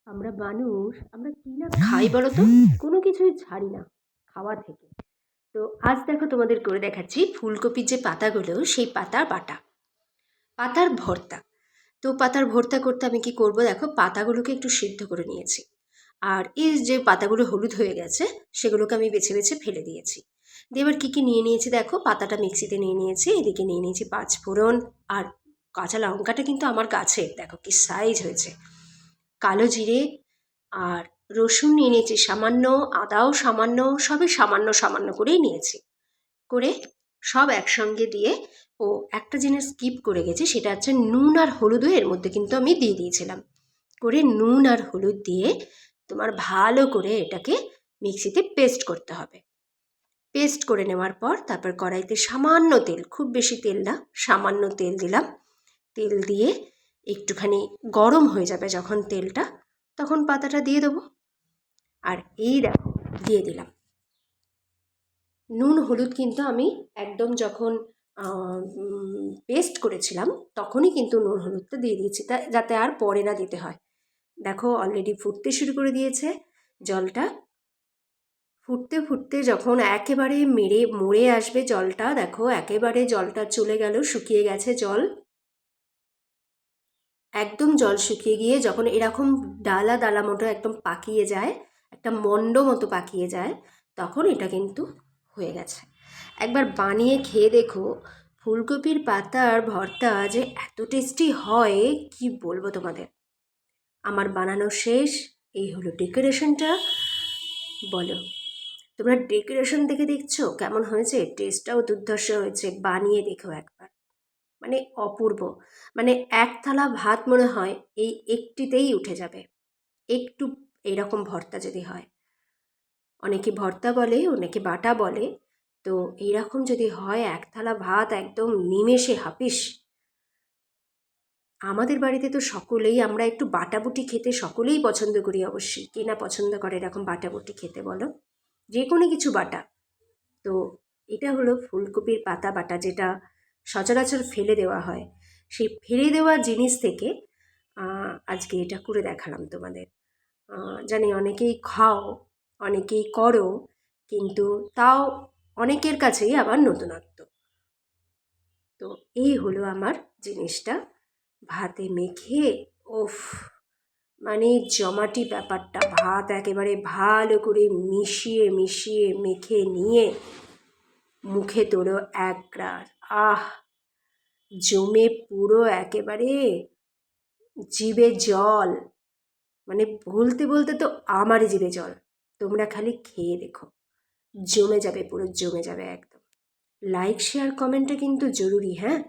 আমরা মানুষ আমরা কি না খাই বলো তো? কোনো কিছুই ছাড়ি না খাওয়া থেকে। তো আজ দেখো তোমাদের করে দেখাচ্ছি ফুলকপির যে পাতাগুলো সেই পাতার বাটা, পাতার ভর্তা। তো পাতার ভর্তা করতে আমি কি করব, দেখো পাতাগুলোকে একটু সিদ্ধ করে নিয়েছি। আর এই যে পাতাগুলো হলুদ হয়ে গেছে সেগুলোকে আমি বেছে বেছে ফেলে দিয়েছি। দিয়ে এবার কী কী নিয়ে নিয়েছি দেখো, পাতাটা মিক্সিতে নিয়ে নিয়েছি, এদিকে নিয়ে নিয়েছি পাঁচফোড়ন আর কাঁচা লঙ্কাটা কিন্তু আমার গাছে, দেখো কি সাইজ হয়েছে, কালো জিরে আর রসুন নিয়ে নিয়েছি সামান্য, আদাও সামান্য, সবই সামান্য সামান্য করেই নিয়েছি। করে সব একসঙ্গে দিয়ে, ও একটা জিনিস স্কিপ করে গেছি, সেটা হচ্ছে নুন আর হলুদও এর মধ্যে কিন্তু আমি দিয়ে দিয়েছিলাম। করে নুন আর হলুদ দিয়ে তোমার ভালো করে এটাকে মিক্সিতে পেস্ট করতে হবে। পেস্ট করে নেওয়ার পর তারপর কড়াইতে সামান্য তেল, খুব বেশি তেল না, সামান্য তেল দিলাম। তেল দিয়ে একটুখানি গরম হয়ে যাবে যখন তেলটা, তখন পাতাটা দিয়ে দেবো। আর এই দেখো দিয়ে দিলাম নুন হলুদ, কিন্তু আমি একদম যখন পেস্ট করেছিলাম তখনই কিন্তু নুন হলুদটা দিয়ে দিয়েছি, তা যাতে আর পরে না দিতে হয়। দেখো অলরেডি ফুটতে শুরু করে দিয়েছে জলটা। ফুটতে ফুটতে যখন একেবারে মরে আসবে জলটা, দেখো একেবারে জলটা চলে গেল, শুকিয়ে গেছে জল, একদম জল শুকিয়ে গিয়ে যখন এরকম ডালা ডালা মতো একদম পাকিয়ে যায়, একটা মণ্ড মতো পাকিয়ে যায়, তখন এটা কিন্তু হয়ে গেছে। একবার বানিয়ে খেয়ে দেখো, ফুলকপির পাতার ভর্তা যে এত টেস্টি হয় কি বলবো তোমাদের। আমার বানানো শেষ, এই হলো ডেকোরেশনটা। বলো তোমরা ডেকোরেশন দেখে দেখছো কেমন হয়েছে? টেস্টটাও দুর্ধর্ষ হয়েছে, বানিয়ে দেখো একবার, মানে অপূর্ব। মানে এক থালা ভাত মনে হয় এই একটিতেই উঠে যাবে, একটু এরকম ভর্তা যদি হয়। অনেকে ভর্তা বলে, অনেকে বাটা বলে, তো এইরকম যদি হয় এক থালা ভাত একদম নিমেষে হাপিস। আমাদের বাড়িতে তো সকলেই, আমরা একটু বাটাবুটি খেতে সকলেই পছন্দ করি, অবশ্যই কে না পছন্দ করে এরকম বাটাবুটি খেতে বলো, যে কোনো কিছু বাটা। তো এটা হলো ফুলকপির পাতা বাটা, যেটা সচরাচর ফেলে দেওয়া হয়, সেই ফেলে দেওয়া জিনিস থেকে আজকে এটা করে দেখালাম তোমাদের। জানি অনেকেই খাও, অনেকেই করো, কিন্তু তাও অনেকের কাছেই আবার নতুনত্ব। তো এই হলো আমার জিনিসটা, ভাতে মেখে, ওফ, মানে জমাটি ব্যাপারটা, ভাত একেবারে ভালো করে মিশিয়ে মিশিয়ে মেখে নিয়ে মুখে তোলো এক গ্রাস, আহ, জমে পুরো একেবারে জিভে জল, মানে বলতে বলতে তো আমারই জিভে জল। তোমরা খালি খেয়ে দেখো, জমে যাবে, পুরো জমে যাবে একদম। লাইক শেয়ার কমেন্টটা কিন্তু জরুরি, হ্যাঁ।